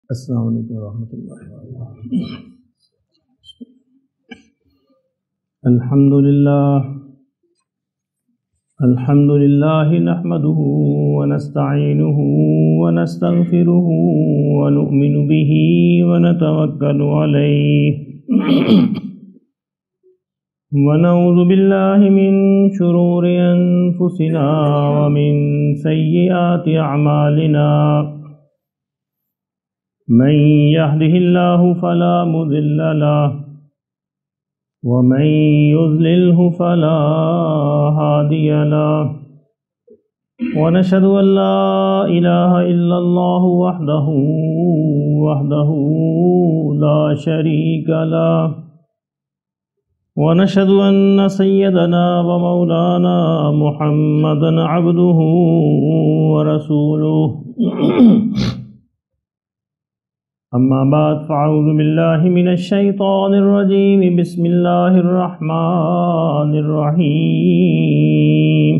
السلام علیکم ورحمۃ اللہ وبرکاتہ۔ الحمد للہ نحمده ونستعینه ونستغفره ونؤمن به ونتوکل علیہ ونعوذ باللہ من شرور انفسنا ومن سیئات اعمالنا، من يهده الله فلا مضل له ومن يضلله فلا هادي له، ونشهد أن لا إله إلا الله وحده لا شريك له، ونشهد أن سيدنا ومولانا محمدا عبده ورسوله، أما بعد فأعوذ بالله من الشيطان الرجيم، بسم الله الرحمن الرحيم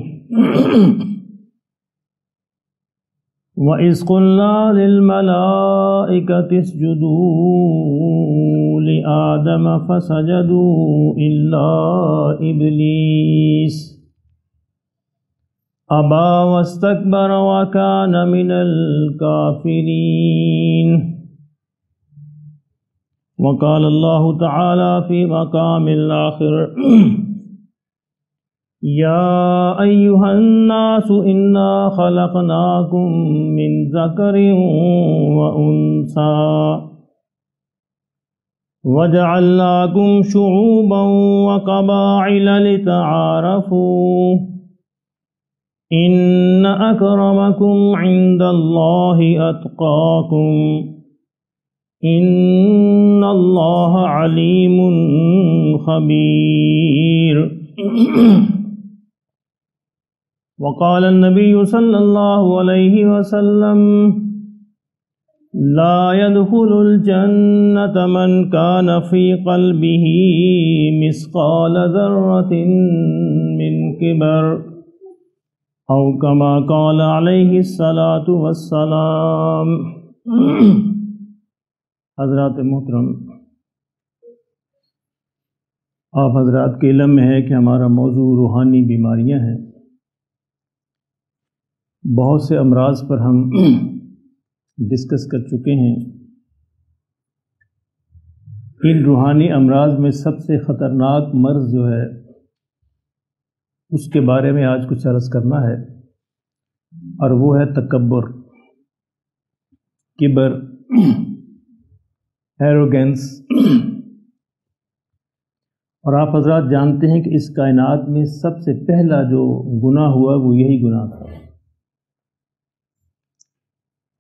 وَإِذْ قُلْنَا لِلْمَلَائِكَةِ اسْجُدُوا لِآدَمَ فَسَجَدُوا إِلَّا إِبْلِيسَ أَبَى وَاسْتَكْبَرَ وَكَانَ مِنَ الْكَافِرِينَ۔ وقال اللہ تعالی فی مقام الآخر، یا ایہا الناس انا خلقناکم من ذکر وانثی وجعلناکم شعوبا وقبائل لتعارفوا، ان اکرمکم عند اللہ اتقاکم، ان اللہ علیم خبیر۔ وقال النبی صلی اللہ علیہ وسلم، لا يدخل الجنة من كان في قلبه مثقال ذرة من كبر، او كما قال علیہ الصلاة والسلام۔ حضرات محترم، آپ حضرات کے علم میں ہے کہ ہمارا موضوع روحانی بیماریاں ہیں۔ بہت سے امراض پر ہم ڈسکس کر چکے ہیں۔ ان روحانی امراض میں سب سے خطرناک مرض جو ہے اس کے بارے میں آج کچھ عرض کرنا ہے، اور وہ ہے تکبر، کبر، ایروگینس۔ اور آپ حضرات جانتے ہیں کہ اس کائنات میں سب سے پہلا جو گناہ ہوا وہ یہی گناہ تھا۔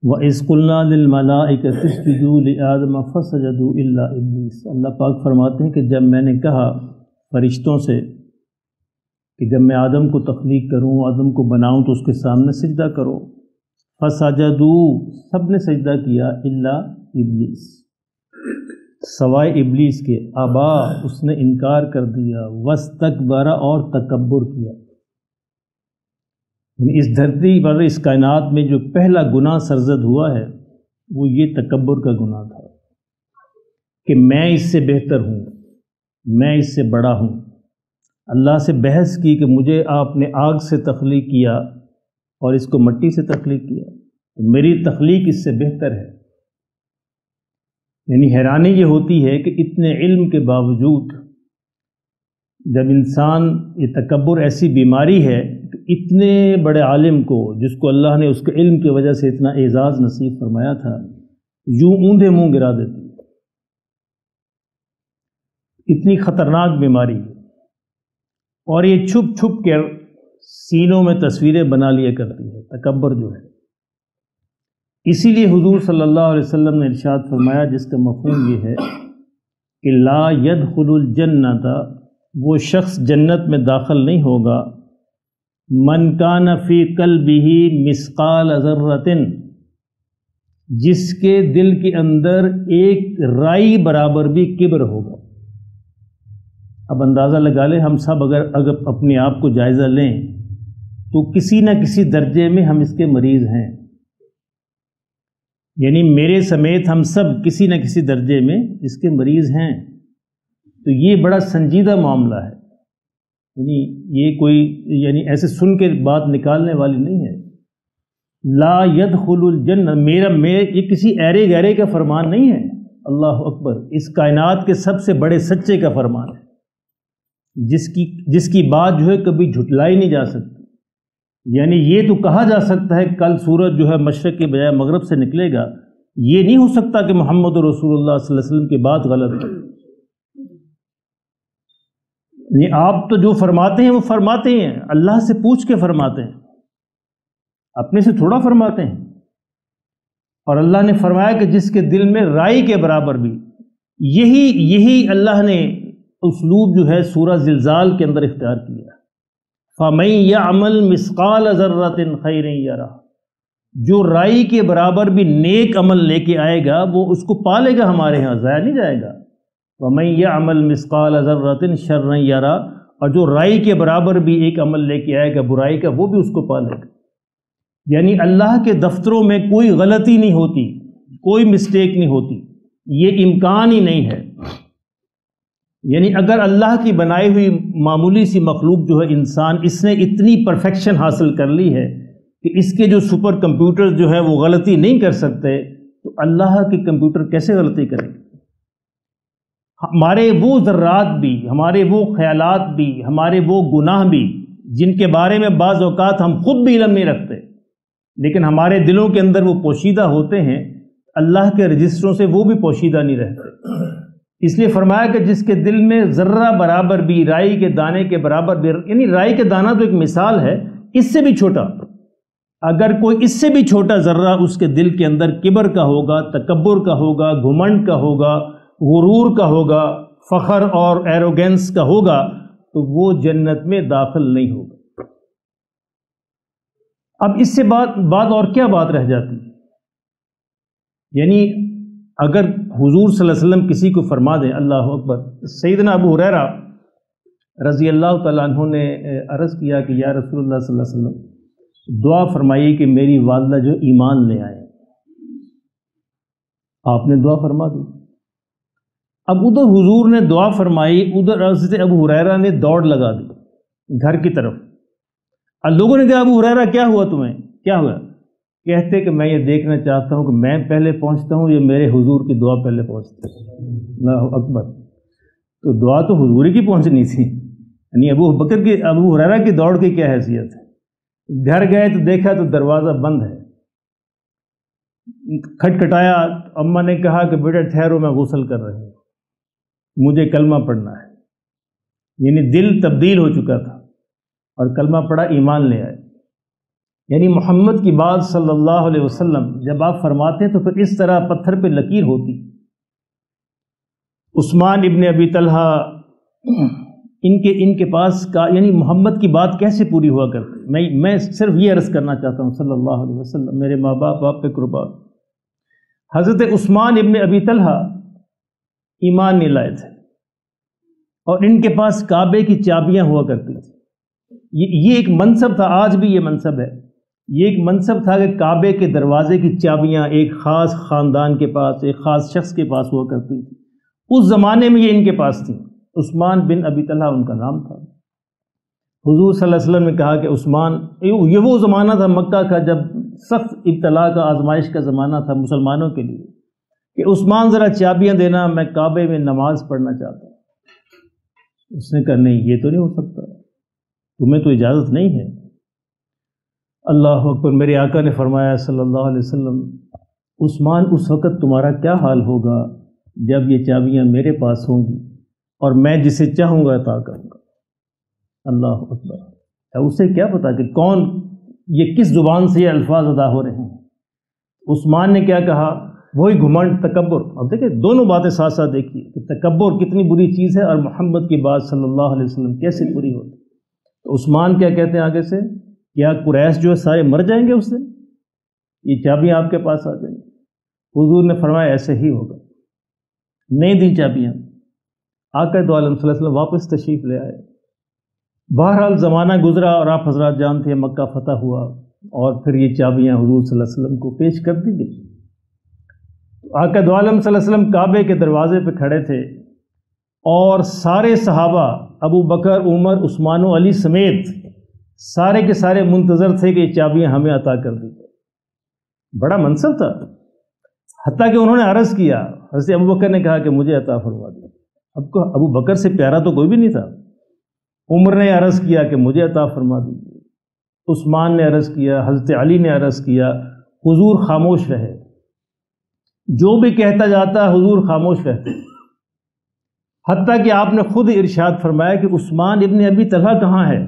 وَإِذْ قُلْنَا لِلْمَلَائِكَةِ اسْجُدُوا لِآدَمَ فَسَجَدُوا إِلَّا إِبْلِيسَ، اللہ پاک فرماتے ہیں کہ جب میں نے کہا فرشتوں سے کہ جب میں آدم کو تخلیق کروں، آدم کو بناؤں تو اس کے سامنے سجدہ کرو، فَسَجَدُوا، سب نے سجدہ کیا، إِلَّا إِبْلِيسَ، سوائے ابلیس کے، ابا، اس نے انکار کر دیا، واستکبر، اور تکبر کیا۔ یعنی اس دھرتی پر، اس کائنات میں جو پہلا گناہ سرزد ہوا ہے وہ یہ تکبر کا گناہ تھا کہ میں اس سے بہتر ہوں، میں اس سے بڑا ہوں۔ اللہ سے بحث کی کہ مجھے آپ نے آگ سے تخلیق کیا اور اس کو مٹی سے تخلیق کیا، میری تخلیق اس سے بہتر ہے۔ یعنی حیرانی یہ ہوتی ہے کہ اتنے علم کے باوجود جب انسان، یہ تکبر ایسی بیماری ہے کہ اتنے بڑے عالم کو، جس کو اللہ نے اس کے علم کی وجہ سے اتنا اعزاز نصیب فرمایا تھا، یوں اوندھے منہ گرا دیتی ہے۔ اتنی خطرناک بیماری ہے، اور یہ چھپ چھپ کر سینوں میں تصویریں بنا لیا کرتی ہے، تکبر جو ہے۔ اسی لیے حضور صلی اللہ علیہ وسلم نے ارشاد فرمایا، جس کا مفہوم یہ ہے کہ لا يدخل الجنۃ، وہ شخص جنت میں داخل نہیں ہوگا، من کان فی قلبہ مثقال ذرۃ، جس کے دل کے اندر ایک رائی برابر بھی کبر ہوگا۔ اب اندازہ لگا لیں، ہم سب اگر اپنے آپ کو جائزہ لیں تو کسی نہ کسی درجے میں ہم اس کے مریض ہیں۔ یعنی میرے سمیت ہم سب کسی نہ کسی درجے میں اس کے مریض ہیں. تو یہ بڑا سنجیدہ معاملہ ہے. یعنی یہ کوئی ایسے سن کے بات نکالنے والی نہیں ہے. لا يدخل الجنہ یہ کسی ایرے گہرے کا فرمان نہیں ہے. اللہ اکبر. اس کائنات کے سب سے بڑے سچے کا فرمان ہے، جس کی بات جو ہے کبھی جھٹلائی نہیں جا سکتی. یعنی یہ تو کہا جا سکتا ہے کل سورج جو ہے مشرق کے بجائے مغرب سے نکلے گا. یہ نہیں ہو سکتا کہ محمد رسول اللہ صلی اللہ علیہ وسلم کی بات غلط ہے. یعنی آپ تو جو فرماتے ہیں وہ فرماتے ہیں، اللہ سے پوچھ کے فرماتے ہیں، اپنے سے تھوڑا فرماتے ہیں. اور اللہ نے فرمایا کہ جس کے دل میں رائی کے برابر بھی، یہی اللہ نے اسلوب جو ہے سورہ زلزال کے اندر اختیار کیا. فَمَن يَعْمَلْ مِثْقَالَ ذَرَّةٍ خَيْرًا يَرَهُ، جو رائی کے برابر بھی نیک عمل لے کے آئے گا وہ اس کو پالے گا، ہمارے ہاں ضائع نہیں جائے گا. وَمَن يَعْمَلْ مِثْقَالَ ذَرَّةٍ شَرًّا يَرَهُ، اور جو رائی کے برابر بھی ایک عمل لے کے آئے گا برائی کا، وہ بھی اس کو پالے گا. یعنی اللہ کے دفتروں میں کوئی غلطی نہیں ہوتی، کوئی مسٹیک نہیں ہوتی، یہ امکان ہی نہیں ہے. یعنی اگر اللہ کی بنائی ہوئی معمولی سی مخلوق جو ہے انسان، اس نے اتنی پرفیکشن حاصل کر لی ہے کہ اس کے جو سپر کمپیوٹر جو ہے وہ غلطی نہیں کر سکتے، تو اللہ کے کمپیوٹر کیسے غلطی کریں گے؟ ہمارے وہ ذرات بھی، ہمارے وہ خیالات بھی، ہمارے وہ گناہ بھی جن کے بارے میں بعض اوقات ہم خود بھی علم نہیں رکھتے، لیکن ہمارے دلوں کے اندر وہ پوشیدہ ہوتے ہیں، اللہ کے رجسٹروں سے وہ بھی پوشیدہ نہیں رہتے. اس لیے فرمایا کہ جس کے دل میں ذرہ برابر بھی، رائی کے دانے کے برابر بھی، یعنی رائی کے دانہ تو ایک مثال ہے، اس سے بھی چھوٹا، اگر کوئی اس سے بھی چھوٹا ذرہ اس کے دل کے اندر کبر کا ہوگا، تکبر کا ہوگا، گھمنڈ کا ہوگا، غرور کا ہوگا، فخر اور ایروگینس کا ہوگا، تو وہ جنت میں داخل نہیں ہوگا. اب اس سے بات اور کیا بات رہ جاتی ہے؟ یعنی اگر حضور صلی اللہ علیہ وسلم کسی کو فرما دیں، اللہ اکبر. سیدنا ابو ہریرہ رضی اللہ تعالیٰ عنہ نے عرض کیا کہ یا رسول اللہ صلی اللہ علیہ وسلم، دعا فرمائیے کہ میری والدہ جو ایمان لے آئے. آپ نے دعا فرما دی. اب ادھر حضور نے دعا فرمائی، ادھر حضرت ابو ہریرہ نے دوڑ لگا دی گھر کی طرف. اور لوگوں نے کہا ابو ہریرہ کیا ہوا تمہیں، کیا ہوا؟ کہتے کہ میں یہ دیکھنا چاہتا ہوں کہ میں پہلے پہنچتا ہوں یا میرے حضور کی دعا پہلے پہنچتی ہے. اللہ اکبر. تو دعا تو حضور کی پہنچنی تھی، یعنی ابو ہریرہ کی دوڑ کی کیا حیثیت ہے؟ گھر گئے تو دیکھا تو دروازہ بند ہے. کھٹکھٹایا، اماں نے کہا کہ بیٹا ٹھہرو، میں غسل کر رہی ہوں، مجھے کلمہ پڑھنا ہے. یعنی دل تبدیل ہو چکا تھا اور کلمہ پڑھا، ایمان لے آئے. یعنی محمد کی بات صلی اللہ علیہ وسلم جب آپ فرماتے ہیں تو پھر اس طرح پتھر پہ لکیر ہوتی. عثمان ابن ابی طلحہ ان کے پاس کا یعنی محمد کی بات کیسے پوری ہوا کرتی؟ میں صرف یہ عرض کرنا چاہتا ہوں صلی اللہ علیہ وسلم، میرے ماں باپ آپ پہ قربان. حضرت عثمان ابن ابی طلحہ ایمان نہیں لائے تھے اور ان کے پاس کعبے کی چابیاں ہوا کرتی تھیں. یہ ایک منصب تھا، آج بھی یہ منصب ہے. یہ ایک منصب تھا کہ کعبے کے دروازے کی چابیاں ایک خاص خاندان کے پاس، ایک خاص شخص کے پاس ہوا کرتی تھی. اس زمانے میں یہ ان کے پاس تھی. عثمان بن ابی طلحہ ان کا نام تھا. حضور صلی اللہ علیہ وسلم نے کہا کہ عثمان، یہ وہ زمانہ تھا مکہ کا جب سخت ابتلا کا، آزمائش کا زمانہ تھا مسلمانوں کے لیے، کہ عثمان ذرا چابیاں دینا، میں کعبے میں نماز پڑھنا چاہتا ہوں. اس نے کہا نہیں، یہ تو نہیں ہو سکتا، تمہیں تو اجازت نہیں ہے. اللہ اکبر. میرے آقا نے فرمایا صلی اللہ علیہ وسلم، عثمان اس وقت تمہارا کیا حال ہوگا جب یہ چابیاں میرے پاس ہوں گی اور میں جسے چاہوں گا عطا کروں گا. اللہ اکبر. اسے کیا پتا کہ کون، یہ کس زبان سے یہ الفاظ ادا ہو رہے ہیں. عثمان نے کیا کہا؟ وہی گھمنڈ، تکبر. اب دیکھیں دونوں باتیں ساتھ ساتھ دیکھیے کہ تکبر کتنی بری چیز ہے اور محمد کی بات صلی اللہ علیہ وسلم کیسے پوری ہوتی. تو عثمان کیا کہتے ہیں آگے سے؟ کیا قریش جو ہے سارے مر جائیں گے اس سے؟ یہ چابیاں آپ کے پاس آ جائیں گی. حضور نے فرمایا ایسے ہی ہوگا. نہیں دی چابیاں. آقا دو عالم صلی اللہ علیہ وسلم واپس تشریف لے آئے. بہرحال زمانہ گزرا اور آپ حضرات جانتے ہیں مکہ فتح ہوا اور پھر یہ چابیاں حضور صلی اللہ علیہ وسلم کو پیش کر دی گئی. آقا دو عالم صلی اللہ علیہ وسلم کعبے کے دروازے پہ کھڑے تھے اور سارے صحابہ ابو بکر، عمر، عثمان و علی سمیت سارے کے سارے منتظر تھے کہ یہ چابیاں ہمیں عطا کر دی جائیں۔ بڑا منصب تھا، حتیٰ کہ انہوں نے عرض کیا، حضرت ابو بکر نے کہا کہ مجھے عطا فرما دیا۔ ابو بکر سے پیارا تو کوئی بھی نہیں تھا۔ عمر نے عرض کیا کہ مجھے عطا فرما دیجیے، عثمان نے عرض کیا، حضرت علی نے عرض کیا، حضور خاموش رہے۔ جو بھی کہتا جاتا حضور خاموش رہتے، حتیٰ کہ آپ نے خود ارشاد فرمایا کہ عثمان ابن ابی طلحہ کہاں ہے؟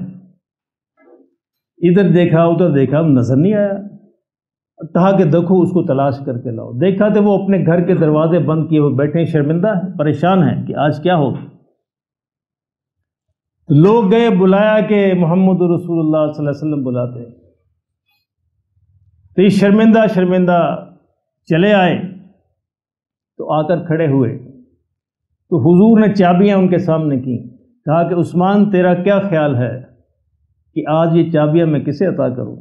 ادھر دیکھا ادھر دیکھا، نظر نہیں آیا، کہا کہ دیکھو اس کو تلاش کر کے لاؤ۔ دیکھا تو وہ اپنے گھر کے دروازے بند کیے ہوئے بیٹھے، شرمندہ ہیں، پریشان ہیں کہ آج کیا ہو۔ لوگ گئے، بلایا کہ محمد رسول اللہ صلی اللہ علیہ وسلم بلاتے ہیں، تو یہ شرمندہ شرمندہ چلے آئے، تو آ کر کھڑے ہوئے تو حضور نے چابیاں ان کے سامنے کی، کہا کہ عثمان تیرا کیا خیال ہے کہ آج یہ چابیاں میں کسے عطا کروں؟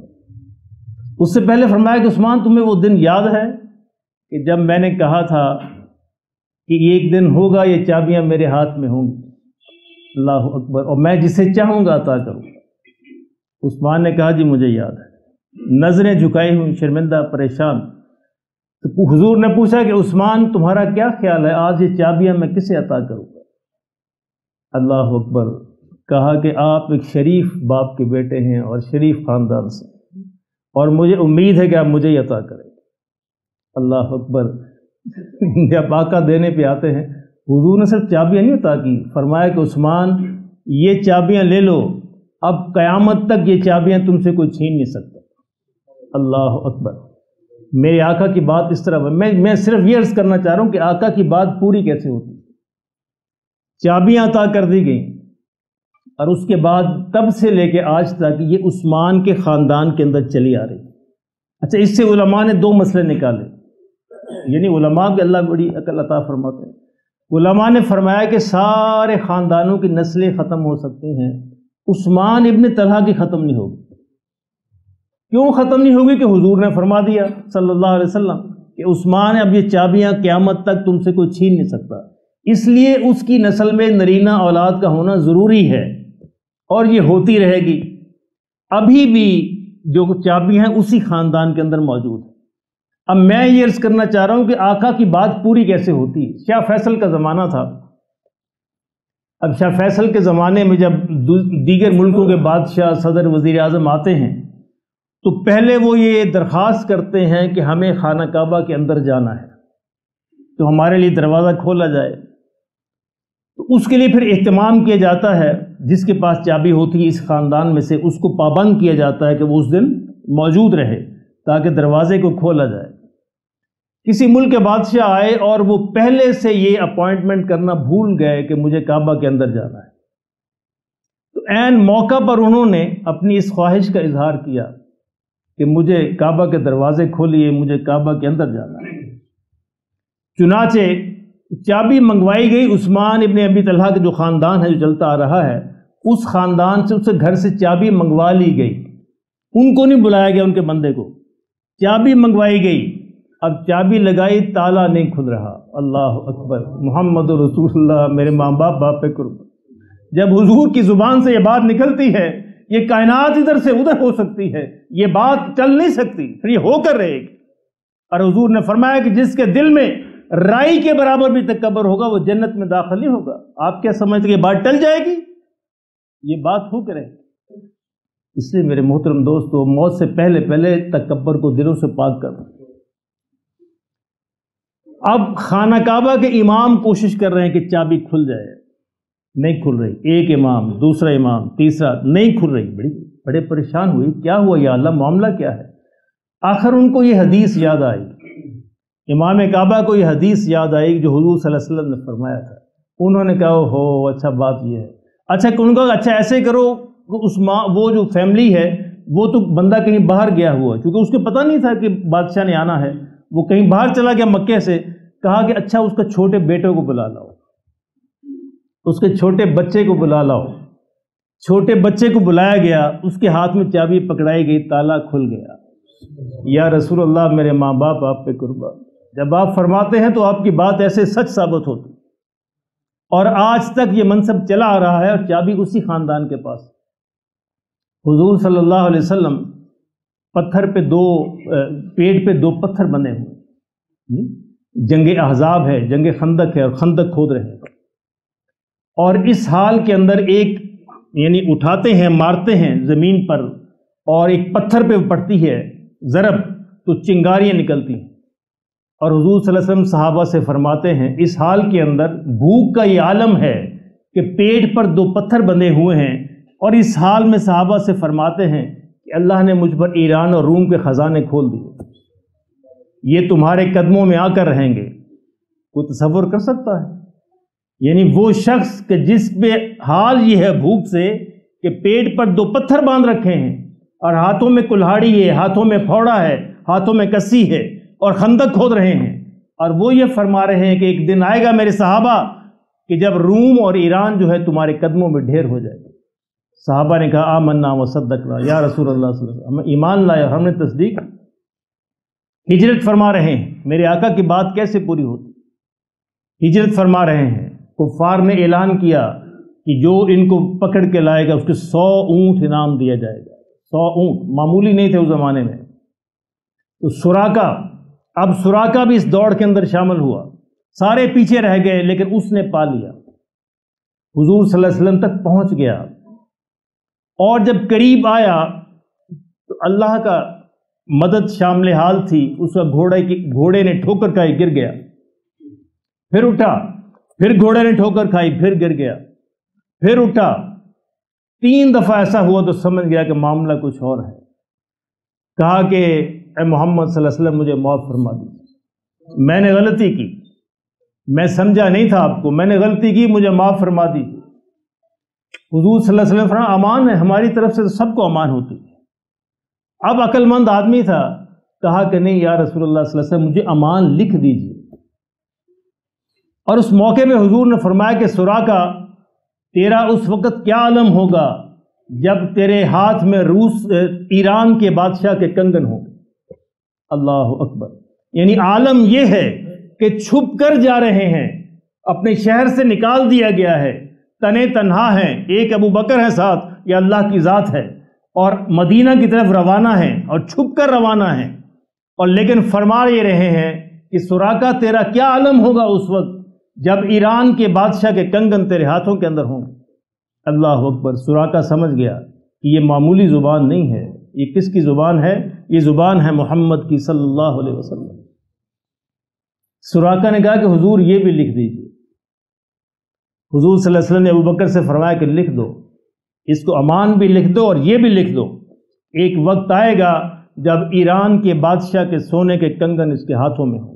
اس سے پہلے فرمایا کہ عثمان تمہیں وہ دن یاد ہے کہ جب میں نے کہا تھا کہ ایک دن ہوگا یہ چابیاں میرے ہاتھ میں ہوں گی، اللہ اکبر، اور میں جسے چاہوں گا عطا کروں گا۔ عثمان نے کہا جی مجھے یاد ہے، نظریں جھکائی ہوئی، شرمندہ، پریشان۔ تو حضور نے پوچھا کہ عثمان تمہارا کیا خیال ہے آج یہ چابیاں میں کسے عطا کروں گا؟ اللہ اکبر، کہا کہ آپ ایک شریف باپ کے بیٹے ہیں اور شریف خاندان سے، اور مجھے امید ہے کہ آپ مجھے ہی عطا کریں گے۔ اللہ اکبر۔ جب آقا دینے پہ آتے ہیں، حضور نے صرف چابیاں نہیں عطا کی، فرمایا کہ عثمان یہ چابیاں لے لو، اب قیامت تک یہ چابیاں تم سے کوئی چھین نہیں سکتا۔ اللہ اکبر۔ میرے آقا کی بات اس طرح، میں صرف یہ عرض کرنا چاہ رہا ہوں کہ آقا کی بات پوری کیسے ہوتی ہے۔ چابیاں عطا کر دی گئیں، اور اس کے بعد تب سے لے کے آج تک یہ عثمان کے خاندان کے اندر چلی آ رہی۔ اچھا، اس سے علماء نے دو مسئلے نکالے، یعنی علماء کے اللہ بڑی عقل عطا فرماتے ہیں۔ علماء نے فرمایا کہ سارے خاندانوں کی نسلیں ختم ہو سکتی ہیں، عثمان ابن طلحہ کی ختم نہیں ہوگی۔ کیوں ختم نہیں ہوگی؟ کہ حضور نے فرما دیا صلی اللہ علیہ وسلم کہ عثمان اب یہ چابیاں قیامت تک تم سے کوئی چھین نہیں سکتا، اس لیے اس کی نسل میں نرینہ اولاد کا ہونا ضروری ہے، اور یہ ہوتی رہے گی۔ ابھی بھی جو چابی ہیں اسی خاندان کے اندر موجود ہیں۔ اب میں یہ عرض کرنا چاہ رہا ہوں کہ آقا کی بات پوری کیسے ہوتی ہے۔ شاہ فیصل کا زمانہ تھا۔ اب شاہ فیصل کے زمانے میں جب دیگر ملکوں کے بادشاہ، صدر، وزیر اعظم آتے ہیں تو پہلے وہ یہ درخواست کرتے ہیں کہ ہمیں خانہ کعبہ کے اندر جانا ہے، تو ہمارے لیے دروازہ کھولا جائے۔ تو اس کے لیے پھر اہتمام کیا جاتا ہے، جس کے پاس چابی ہوتی ہے اس خاندان میں سے اس کو پابند کیا جاتا ہے کہ وہ اس دن موجود رہے تاکہ دروازے کو کھولا جائے۔ کسی ملک کے بادشاہ آئے اور وہ پہلے سے یہ اپوائنٹمنٹ کرنا بھول گئے کہ مجھے کعبہ کے اندر جانا ہے، تو عین موقع پر انہوں نے اپنی اس خواہش کا اظہار کیا کہ مجھے کعبہ کے دروازے کھولیے، مجھے کعبہ کے اندر جانا ہے۔ چنانچہ چابی منگوائی گئی۔ عثمان ابن ابی طلحہ کے جو خاندان ہے، جو چلتا آ رہا ہے، اس خاندان سے، اس گھر سے چابی منگوا لی گئی۔ ان کو نہیں بلایا گیا، ان کے بندے کو، چابی منگوائی گئی۔ اب چابی لگائی، تالا نہیں کھل رہا۔ اللہ اکبر، محمد رسول اللہ، میرے ماں باپ پہ قرب۔ جب حضور کی زبان سے یہ بات نکلتی ہے، یہ کائنات ادھر سے ادھر ہو سکتی ہے، یہ بات چل نہیں سکتی، پھر یہ ہو کر رہے گی۔ اور حضور نے فرمایا کہ جس کے دل میں رائی کے برابر بھی تکبر ہوگا وہ جنت میں داخل نہیں ہوگا۔ آپ کیا سمجھتے کہ یہ بات ٹل جائے گی؟ یہ بات ہو کر رہے گی۔ اس لیے میرے محترم دوستو، موت سے پہلے تکبر کو دلوں سے پاک کرو۔ اب خانہ کعبہ کے امام کوشش کر رہے ہیں کہ چابی کھل جائے، نہیں کھل رہی۔ ایک امام، دوسرا امام، تیسرا، نہیں کھل رہی۔ بڑے پریشان ہوئی، کیا ہوا یا اللہ، معاملہ کیا ہے؟ آخر ان کو یہ حدیث یاد آئی، امام کعبہ کو یہ حدیث یاد آئی جو حضور صلی اللہ علیہ وسلم نے فرمایا تھا۔ انہوں نے کہا ہو اچھا بات یہ ہے، اچھا ان کو اچھا ایسے کرو، وہ جو فیملی ہے وہ تو بندہ کہیں باہر گیا ہوا ہے، کیونکہ اس کو پتہ نہیں تھا کہ بادشاہ نے آنا ہے، وہ کہیں باہر چلا گیا مکے سے۔ کہا کہ اچھا اس کا چھوٹے بیٹے کو بلا لاؤ، اس کے چھوٹے بچے کو بلا لاؤ۔ چھوٹے بچے کو بلایا گیا، اس کے ہاتھ میں چابی پکڑائی گئی، تالا کھل گیا۔ یا رسول اللہ، میرے ماں باپ آپ پہ قربان، جب آپ فرماتے ہیں تو آپ کی بات ایسے سچ ثابت ہوتی، اور آج تک یہ منصب چلا آ رہا ہے اور چابی اسی خاندان کے پاس۔ حضور صلی اللہ علیہ وسلم پیٹ پہ دو پتھر بنے ہوئے، جنگ احزاب ہے، جنگ خندق ہے، اور خندق کھود رہے ہیں، اور اس حال کے اندر ایک یعنی اٹھاتے ہیں، مارتے ہیں زمین پر، اور ایک پتھر پہ پڑتی ہے ضرب تو چنگاریاں نکلتی ہیں، اور حضور صلی اللہ علیہ وسلم صحابہ سے فرماتے ہیں اس حال کے اندر بھوک کا یہ عالم ہے کہ پیٹ پر دو پتھر بندھے ہوئے ہیں، اور اس حال میں صحابہ سے فرماتے ہیں کہ اللہ نے مجھ پر ایران اور روم کے خزانے کھول دیے، یہ تمہارے قدموں میں آ کر رہیں گے۔ کوئی تصور کر سکتا ہے؟ یعنی وہ شخص کہ جس پہ حال یہ ہے بھوک سے کہ پیٹ پر دو پتھر باندھ رکھے ہیں، اور ہاتھوں میں کلہاڑی ہے، ہاتھوں میں پھوڑا ہے، ہاتھوں میں کسی ہے، اور خندق کھود رہے ہیں، اور وہ یہ فرما رہے ہیں کہ ایک دن آئے گا میرے صحابہ کہ جب روم اور ایران جو ہے تمہارے قدموں میں ڈھیر ہو جائے گا۔ صحابہ نے کہا آمنا وصدقنا یا رسول اللہ صلی اللہ علیہ وسلم، ہم ایمان لائے اور ہم نے تصدیق۔ ہجرت فرما رہے ہیں، میرے آقا کی بات کیسے پوری ہوتی؟ ہجرت فرما رہے ہیں، کفار نے اعلان کیا کہ جو ان کو پکڑ کے لائے گا اس کے 100 اونٹ انعام دیا جائے گا۔ 100 اونٹ معمولی نہیں تھے اس زمانے میں۔ تو سراقہ، اب سراقہ بھی اس دوڑ کے اندر شامل ہوا، سارے پیچھے رہ گئے لیکن اس نے پا لیا، حضور صلی اللہ علیہ وسلم تک پہنچ گیا، اور جب قریب آیا تو اللہ کا مدد شامل حال تھی، اس کا گھوڑے نے ٹھوکر کھائی، گر گیا، پھر اٹھا، پھر گھوڑے نے ٹھوکر کھائی، پھر گر گیا، پھر اٹھا، 3 دفعہ ایسا ہوا تو سمجھ گیا کہ معاملہ کچھ اور ہے۔ کہا کہ اے محمد صلی اللہ علیہ وسلم مجھے معاف فرما دیجیے، میں نے غلطی کی، میں سمجھا نہیں تھا آپ کو، میں نے غلطی کی، مجھے معاف فرما دیجیے۔ حضور صلی اللہ علیہ وسلم فرمایا امان ہے، ہماری طرف سے تو سب کو امان ہوتی ہے۔ اب عقل مند آدمی تھا، کہا کہ نہیں یا رسول اللہ صلی اللہ علیہ وسلم مجھے امان لکھ دیجیے۔ اور اس موقع پہ حضور نے فرمایا کہ سراقہ تیرا اس وقت کیا عالم ہوگا جب تیرے ہاتھ میں ایران کے بادشاہ کے کنگن ہوں گے۔ اللہ اکبر، یعنی عالم یہ ہے کہ چھپ کر جا رہے ہیں، اپنے شہر سے نکال دیا گیا ہے، تنے تنہا ہیں، ایک ابو بکر ہے ساتھ، یہ اللہ کی ذات ہے، اور مدینہ کی طرف روانہ ہیں اور چھپ کر روانہ ہیں، اور لیکن فرما یہ رہے ہیں کہ سراقہ تیرا کیا عالم ہوگا اس وقت جب ایران کے بادشاہ کے کنگن تیرے ہاتھوں کے اندر ہوں گے۔ اللہ اکبر، سراقہ سمجھ گیا کہ یہ معمولی زبان نہیں ہے، یہ کس کی زبان ہے؟ یہ زبان ہے محمد کی صلی اللہ علیہ وسلم۔ سراقہ نے کہا کہ حضور یہ بھی لکھ دیجیے۔ حضور صلی اللہ علیہ وسلم نے ابوبکر سے فرمایا کہ لکھ دو، اس کو امان بھی لکھ دو اور یہ بھی لکھ دو، ایک وقت آئے گا جب ایران کے بادشاہ کے سونے کے کنگن اس کے ہاتھوں میں ہوں۔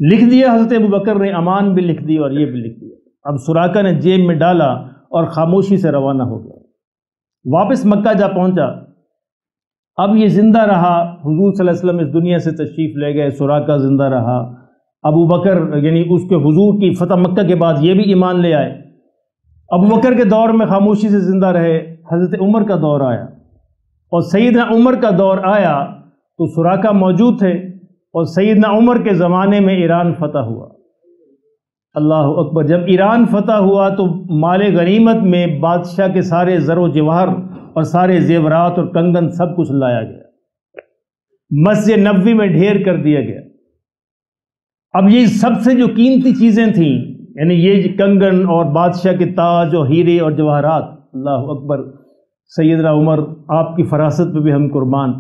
لکھ دیا حضرت ابوبکر نے، امان بھی لکھ دی اور یہ بھی لکھ دیا۔ اب سراقہ نے جیب میں ڈالا اور خاموشی سے روانہ ہو گیا، واپس مکہ جا پہنچا۔ اب یہ زندہ رہا، حضور صلی اللہ علیہ وسلم اس دنیا سے تشریف لے گئے، سراقہ زندہ رہا، ابوبکر یعنی اس کے حضور کی فتح مکہ کے بعد یہ بھی ایمان لے آئے۔ ابوبکر کے دور میں خاموشی سے زندہ رہے، حضرت عمر کا دور آیا، اور سیدنا عمر کا دور آیا تو سراقہ موجود تھے، اور سیدنا عمر کے زمانے میں ایران فتح ہوا۔ اللہ اکبر، جب ایران فتح ہوا تو مال غنیمت میں بادشاہ کے سارے زر و جواہر اور سارے زیورات اور کنگن سب کچھ لایا گیا، مسجد نبوی میں ڈھیر کر دیا گیا۔ اب یہ سب سے جو قیمتی چیزیں تھیں، یعنی یہ کنگن اور بادشاہ کے تاج اور ہیرے اور جواہرات، اللہ اکبر، سیدنا عمر آپ کی فراست پہ بھی ہم قربان،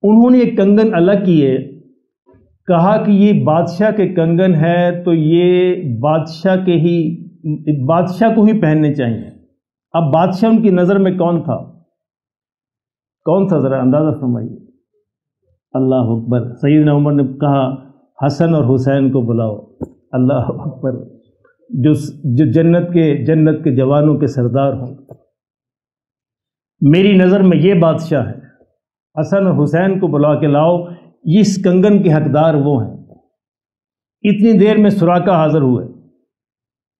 انہوں نے یہ کنگن الگ کیے، کہا کہ یہ بادشاہ کے کنگن ہے تو یہ بادشاہ کو ہی پہننے چاہیے۔ اب بادشاہ ان کی نظر میں کون تھا؟ کون تھا ذرا اندازہ فرمائیے۔ اللہ اکبر، سیدنا عمر نے کہا حسن اور حسین کو بلاؤ۔ اللہ اکبر، جو جنت کے جوانوں کے سردار ہوں، میری نظر میں یہ بادشاہ ہے، حسن اور حسین کو بلا کے لاؤ، یہ اس کنگن کے حقدار وہ ہیں۔ اتنی دیر میں سراقہ حاضر ہوئے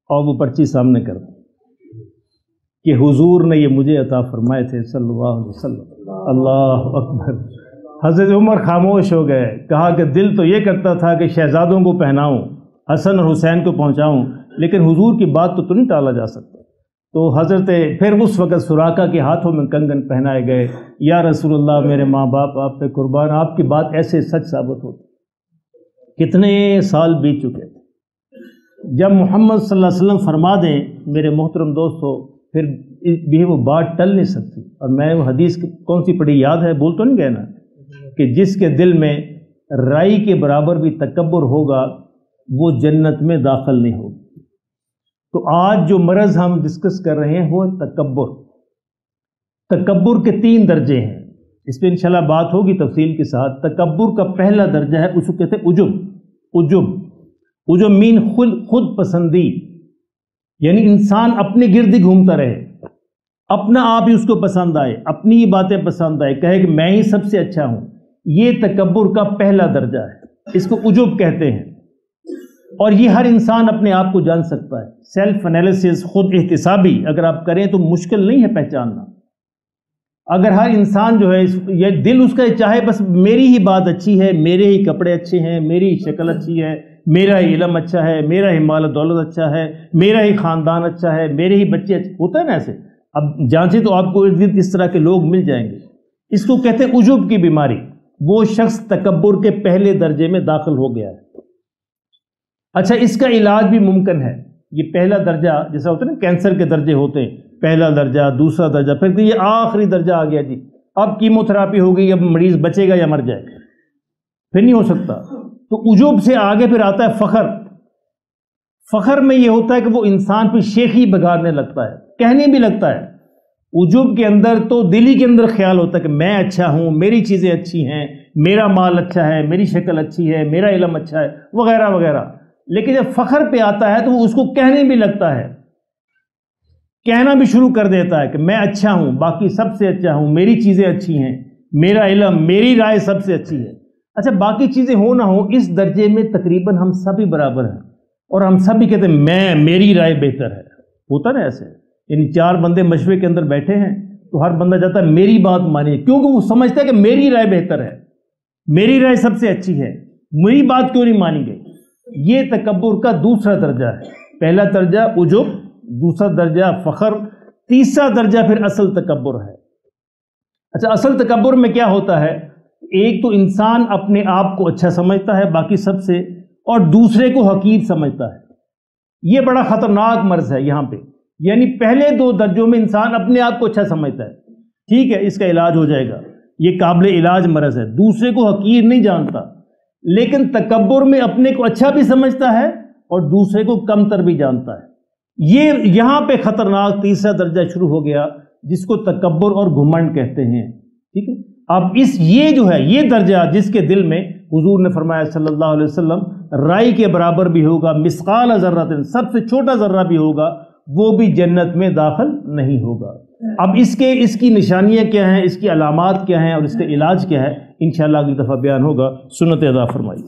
اور وہ پرچی سامنے کر دی کہ حضور نے یہ مجھے عطا فرمائے تھے صلی اللہ علیہ وسلم۔ اللہ اکبر، حضرت عمر خاموش ہو گئے، کہا کہ دل تو یہ کرتا تھا کہ شہزادوں کو پہناؤں، حسن اور حسین کو پہنچاؤں، لیکن حضور کی بات تو نہیں ٹالا جا سکتا۔ تو حضرت پھر اس وقت سراقہ کے ہاتھوں میں کنگن پہنائے گئے، یا رسول اللہ میرے ماں باپ آپ پہ قربان، آپ کی بات ایسے سچ ثابت ہوتی۔ کتنے سال بیت چکے تھے، جب محمد صلی اللہ علیہ وسلم فرما دیں میرے محترم دوستو، پھر بھی وہ بات ٹل نہیں سکتی۔ اور میں وہ حدیث کون سی پڑھی یاد ہے، بول تو نہیں گئے نا، کہ جس کے دل میں رائی کے برابر بھی تکبر ہوگا وہ جنت میں داخل نہیں ہوگا۔ تو آج جو مرض ہم ڈسکس کر رہے ہیں وہ تکبر۔ تکبر کے 3 درجے ہیں، اس پہ انشاءاللہ بات ہوگی تفصیل کے ساتھ۔ تکبر کا پہلا درجہ ہے، اس کو کہتے ہیں عجب۔ عجب مین خود پسندی، یعنی انسان اپنے گرد ہی گھومتا رہے، اپنا آپ ہی اس کو پسند آئے، اپنی ہی باتیں پسند آئے، کہے کہ میں ہی سب سے اچھا ہوں۔ یہ تکبر کا پہلا درجہ ہے، اس کو عجب کہتے ہیں۔ اور یہ ہر انسان اپنے آپ کو جان سکتا ہے۔ سیلف انالیسس، خود احتسابی اگر آپ کریں تو مشکل نہیں ہے پہچاننا۔ اگر ہر انسان جو ہے یہ دل اس کا چاہے بس میری ہی بات اچھی ہے، میرے ہی کپڑے اچھے ہیں، میری ہی شکل اچھی ہے، میرا ہی علم اچھا ہے، میرا ہی مال و دولت اچھا ہے، میرا ہی خاندان اچھا ہے، میرے ہی بچے اچھے، ہوتا ہے نا ایسے۔ اب جانچیں تو آپ کو اس طرح کے لوگ مل جائیں گے۔ اس کو کہتے ہیں عجب کی بیماری۔ وہ شخص تکبر کے پہلے درجے میں داخل ہو گیا ہے۔ اچھا، اس کا علاج بھی ممکن ہے۔ یہ پہلا درجہ جیسا ہوتا ہے نا، کینسر کے درجے ہوتے ہیں، پہلا درجہ، دوسرا درجہ، پھر یہ آخری درجہ آ گیا جی، اب کیموتھراپی ہو گئی، اب مریض بچے گا یا مر جائے گا، پھر نہیں ہو سکتا۔ تو عجب سے آگے پھر آتا ہے فخر۔ فخر میں یہ ہوتا ہے کہ وہ انسان پہ شیخی بگاڑنے لگتا ہے، کہنے بھی لگتا ہے۔ عجب کے اندر تو دلی کے اندر خیال ہوتا ہے کہ میں اچھا ہوں، میری چیزیں اچھی ہیں، میرا مال اچھا ہے، میری شکل اچھی ہے، میرا علم اچھا ہے، وغیرہ وغیرہ۔ لیکن جب فخر پہ آتا ہے تو وہ اس کو کہنے بھی لگتا ہے، کہنا بھی شروع کر دیتا ہے کہ میں اچھا ہوں، باقی سب سے اچھا ہوں، میری چیزیں اچھی ہیں، میرا علم، میری رائے سب سے اچھی ہے۔ اچھا، باقی چیزیں ہو نہ ہو، اس درجے میں تقریباً ہم سبھی برابر ہیں، اور ہم سبھی کہتے ہیں میری رائے بہتر ہے۔ ہوتا نا ایسے، یعنی 4 بندے مشورے کے اندر بیٹھے ہیں تو ہر بندہ چاہتا ہے میری بات مانے، کیونکہ وہ سمجھتا ہے کہ میری رائے بہتر ہے، میری رائے سب سے اچھی ہے، میری بات کیوں نہیں مانی گئی۔ یہ تکبر کا دوسرا درجہ ہے۔ پہلا درجہ عجب، دوسرا درجہ فخر، تیسرا درجہ پھر اصل تکبر ہے۔ اچھا، اصل تکبر میں کیا ہوتا ہے؟ ایک تو انسان اپنے آپ کو اچھا سمجھتا ہے باقی سب سے، اور دوسرے کو حقیر سمجھتا ہے۔ یہ بڑا خطرناک مرض ہے یہاں پہ، یعنی پہلے 2 درجوں میں انسان اپنے آپ کو اچھا سمجھتا ہے، ٹھیک ہے، اس کا علاج ہو جائے گا، یہ قابل علاج مرض ہے۔ دوسرے کو حقیر نہیں جانتا، لیکن تکبر میں اپنے کو اچھا بھی سمجھتا ہے اور دوسرے کو کمتر بھی جانتا ہے۔ یہ یہاں پہ خطرناک تیسرا درجہ شروع ہو گیا، جس کو تکبر اور گھمنڈ کہتے ہیں، ٹھیک ہے۔ اب یہ جو ہے یہ درجہ جس کے دل میں حضور نے فرمایا صلی اللہ علیہ وسلم رائی کے برابر بھی ہوگا، مثقال ذرۃ، سب سے چھوٹا ذرہ بھی ہوگا، وہ بھی جنت میں داخل نہیں ہوگا۔ اب اس کی نشانیاں کیا ہیں، اس کی علامات کیا ہیں، اور اس کا علاج کیا ہے، انشاءاللہ اگلی دفعہ بیان ہوگا۔ سنت ادا فرمائیے۔